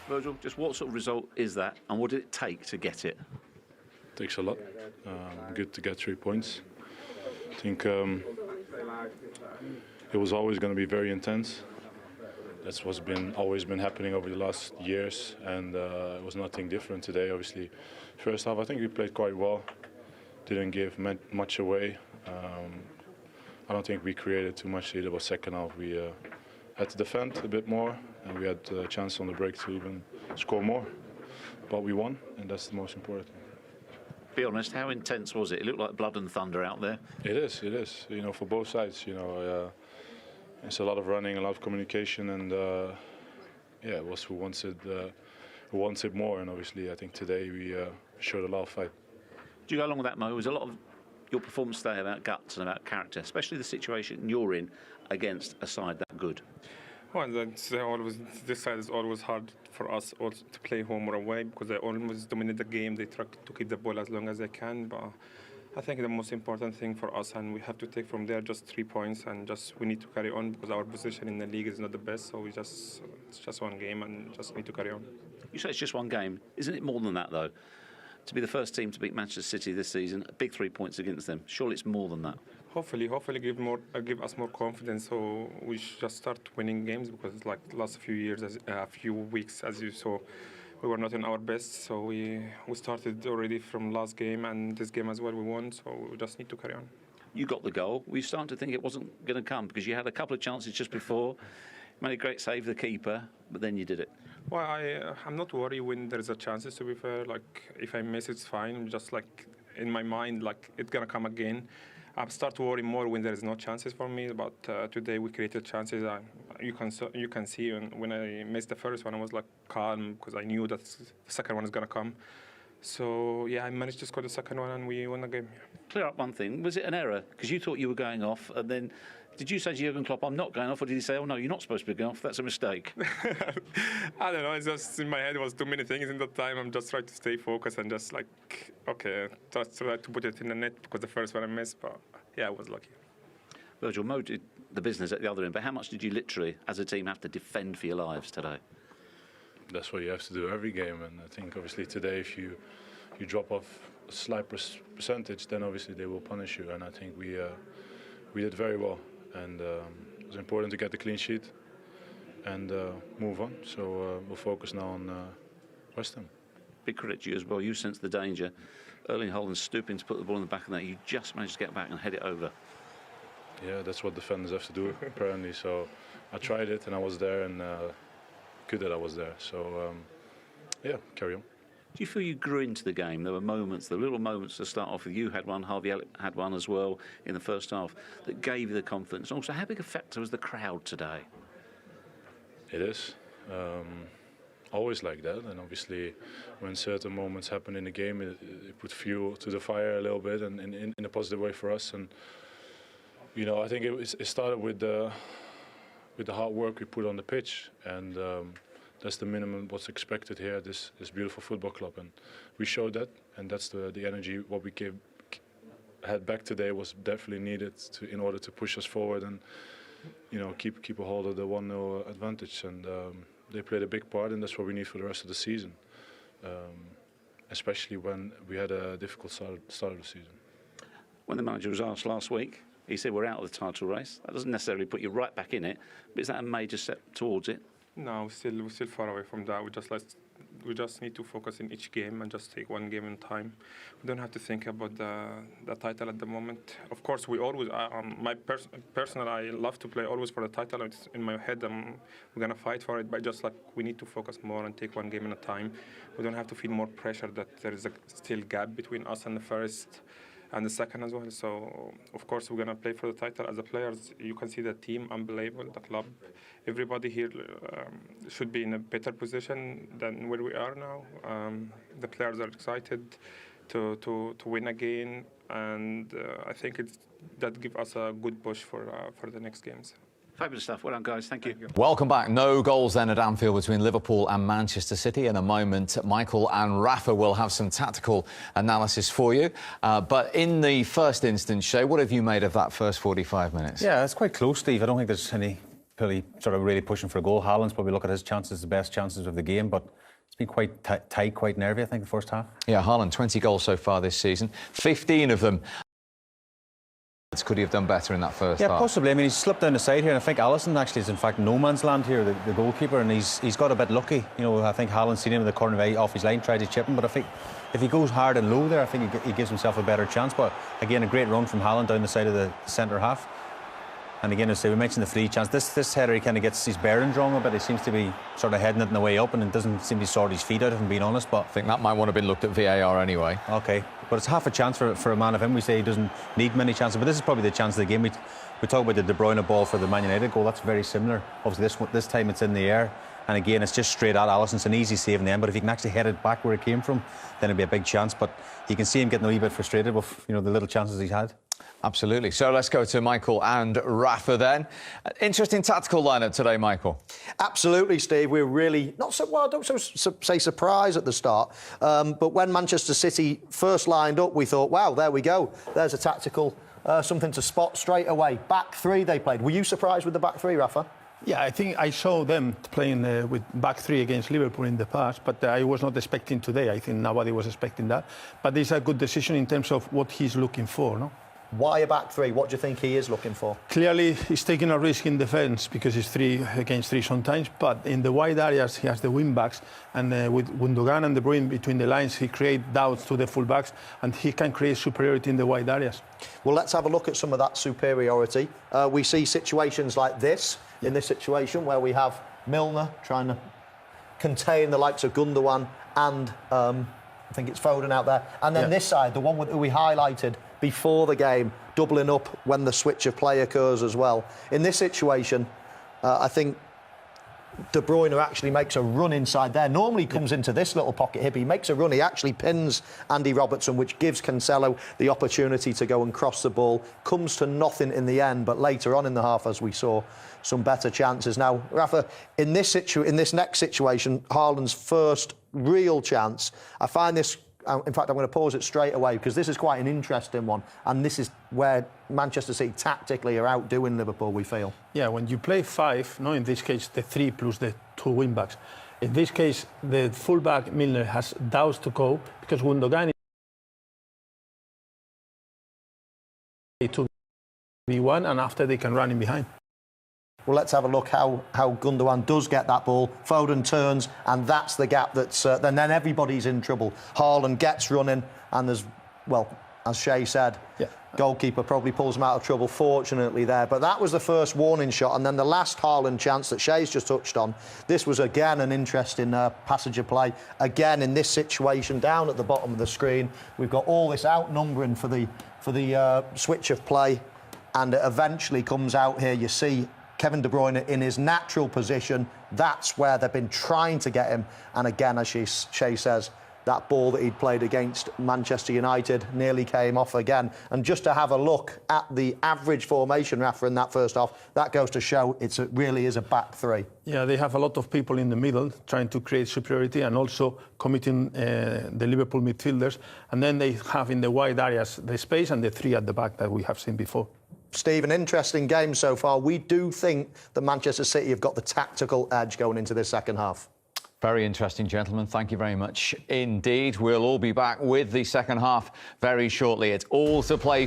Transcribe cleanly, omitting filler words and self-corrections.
Virgil, just what sort of result is that, and what did it take to get it? Takes a lot. Good to get 3 points. I think it was always going to be very intense. That's what's always been happening over the last years, and it was nothing different today. Obviously, first half I think we played quite well. Didn't give much away. I don't think we created too much either. But second half we had to defend a bit more, and we had a chance on the break to even score more. But we won, and that's the most important. Be honest, how intense was it? It looked like blood and thunder out there. It is. You know, for both sides. You know, it's a lot of running, a lot of communication, and yeah, it was who wants it more. And obviously, I think today we showed a lot of fight. Do you go along with that, Mo? Was a lot of your performance today about guts and about character, especially the situation you're in against a side that good? Well, this side is always hard for us also to play home or away because they almost dominate the game. They try to keep the ball as long as they can. But I think the most important thing for us, and we have to take from there just 3 points, and we need to carry on because our position in the league is not the best. So it's just one game and just need to carry on. You say it's just one game. Isn't it more than that, though? To be the first team to beat Manchester City this season, a big 3 points against them. Surely it's more than that. Hopefully give us more confidence, so we should just start winning games because like the last few weeks, as you saw, we were not in our best. So we started already from last game, and this game as well we won. So we just need to carry on. You got the goal. We started to think it wasn't going to come because you had a couple of chances just before. Made a great save, the keeper, but then you did it. Well, I'm not worried when there's a chances, to be fair. Like, if I miss, it's fine. I'm just, like, in my mind, like, it's going to come again. I start to worry more when there's no chances for me, but today we created chances. You can see when I missed the first one, I was, like, calm because I knew that the second one is going to come. So, yeah, I managed to score the second one, and we won the game. Clear up one thing. Was it an error? Because you thought you were going off, and then did you say to Jurgen Klopp, I'm not going off, or did he say, oh, no, you're not supposed to be going off, that's a mistake? I don't know, it's just in my head, it was too many things in that time. I'm just trying to stay focused and just like, okay, just try to put it in the net because the first one I missed, but yeah, I was lucky. Virgil, Mo did the business at the other end, but how much did you literally, as a team, have to defend for your lives today? That's what you have to do every game, and I think obviously today if you drop off a slight percentage, then obviously they will punish you, and I think we did very well. And it was important to get the clean sheet and move on. So we'll focus now on West Ham. Big credit to you as well. You sensed the danger. Erling Haaland stooping to put the ball in the back of the net. You just managed to get back and head it over. Yeah, that's what defenders have to do, apparently. So I tried it and I was there, and good that I was there. So yeah, carry on. Do you feel you grew into the game? There were moments, the little moments to start off with. You had one, Harvey Elliott had one as well in the first half that gave you the confidence. Also, how big a factor was the crowd today? It is. Always like that. And obviously, when certain moments happen in the game, it put fuel to the fire a little bit, and in a positive way for us. And, you know, I think it started with the hard work we put on the pitch. And that's the minimum what's expected here at this beautiful football club, and we showed that, and that's the energy what we had back today was definitely needed in order to push us forward and, you know, keep a hold of the 1-0 advantage, and they played a big part, and that's what we need for the rest of the season, especially when we had a difficult start of the season. When the manager was asked last week, he said we're out of the title race. That doesn't necessarily put you right back in it, but is that a major step towards it? No, we're still far away from that. We just need to focus in each game and just take one game at a time. We don't have to think about the title at the moment. Of course, we always. Personal, I love to play always for the title. It's in my head. We're gonna fight for it, but just like we need to focus more and take one game at a time. We don't have to feel more pressure that there is a still gap between us and the first and the second as well. So, of course, we're going to play for the title. As the players, you can see the team, unbelievable, the club. Everybody here should be in a better position than where we are now. The players are excited to win again, and I think that gives us a good push for the next games. Fabulous stuff. Well done, guys. Thank you. Welcome back. No goals then at Anfield between Liverpool and Manchester City. In a moment, Michael and Rafa will have some tactical analysis for you. But in the first instance, Shay, what have you made of that first 45 minutes? Yeah, it's quite close, Steve. I don't think there's any Clearly sort of really pushing for a goal. Haaland's probably look at his chances, the best chances of the game, but it's been quite tight, quite nervy, I think, the first half. Yeah, Haaland, 20 goals so far this season. 15 of them. Could he have done better in that first half? Yeah, possibly. I mean, he's slipped down the side here, and I think Alisson actually is in fact no man's land here, the goalkeeper, and he's got a bit lucky. You know, I think Haaland's seen him in the corner off his line, tried to chip him, but I think if he goes hard and low there, I think he gives himself a better chance. But again, a great run from Haaland down the side of the centre half. And again, as I say, we mentioned the free chance. This header, he kind of gets his bearings wrong a bit. He seems to be sort of heading it in the way up, and it doesn't seem to sort his feet out, if I'm being honest. But I think that might want to have been looked at VAR anyway. OK, but it's half a chance for a man of him. We say he doesn't need many chances, but this is probably the chance of the game. We talk about the De Bruyne ball for the Man United goal. That's very similar. Obviously, this time it's in the air, and again, it's just straight at Alisson. It's an easy save in the end, but if he can actually head it back where it came from, then it'd be a big chance. But you can see him getting a wee bit frustrated with, you know, the little chances he's had. Absolutely. So let's go to Michael and Rafa then. Interesting tactical lineup today, Michael. Absolutely, Steve. We're really not so well. I don't say surprised at the start, but when Manchester City first lined up, we thought, wow, there we go. There's a tactical something to spot straight away. Back three they played. Were you surprised with the back three, Rafa? Yeah, I think I saw them playing with back three against Liverpool in the past, but I was not expecting today. I think nobody was expecting that. But it's a good decision in terms of what he's looking for, no? Why a back three? What do you think he is looking for? Clearly, he's taking a risk in defence because it's 3 against 3 sometimes. But in the wide areas, he has the wing backs, and with Gundogan and De Bruyne between the lines, he creates doubts to the full backs, and he can create superiority in the wide areas. Well, let's have a look at some of that superiority. We see situations like this, in this situation, where we have Milner trying to contain the likes of Gundogan and I think it's Foden out there. And then this side, the one that we highlighted before the game, doubling up when the switch of play occurs as well. In this situation, I think De Bruyne actually makes a run inside there. Normally he comes into this little pocket here, but he makes a run. He actually pins Andy Robertson, which gives Cancelo the opportunity to go and cross the ball. Comes to nothing in the end, but later on in the half, as we saw, some better chances. Now, Rafa, in this next situation, Haaland's first real chance, I find this... In fact, I'm going to pause it straight away because this is quite an interesting one, and this is where Manchester City tactically are outdoing Liverpool, we feel. Yeah, when you play 5, no, in this case the 3 plus the 2 wing backs. In this case, the fullback Milner has doubts to go because Gundogan is 2v1, and after they can run in behind. Well, let's have a look how Gundogan does get that ball. Foden turns, and that's the gap that's... then everybody's in trouble. Haaland gets running, and there's, well, as Shay said, goalkeeper probably pulls him out of trouble, fortunately, there. But that was the first warning shot, and then the last Haaland chance that Shay's just touched on. This was, again, an interesting passage of play. Again, in this situation, down at the bottom of the screen, we've got all this outnumbering for the switch of play, and it eventually comes out here. You see Kevin De Bruyne in his natural position. That's where they've been trying to get him. And again, as Shay says, that ball that he'd played against Manchester United nearly came off again. And just to have a look at the average formation, Rafa, in that first half, that goes to show it really is a back three. Yeah, they have a lot of people in the middle trying to create superiority and also committing the Liverpool midfielders. And then they have in the wide areas the space and the 3 at the back that we have seen before. Steve, an interesting game so far. We do think that Manchester City have got the tactical edge going into this second half. Very interesting, gentlemen. Thank you very much indeed. We'll all be back with the second half very shortly. It's all to play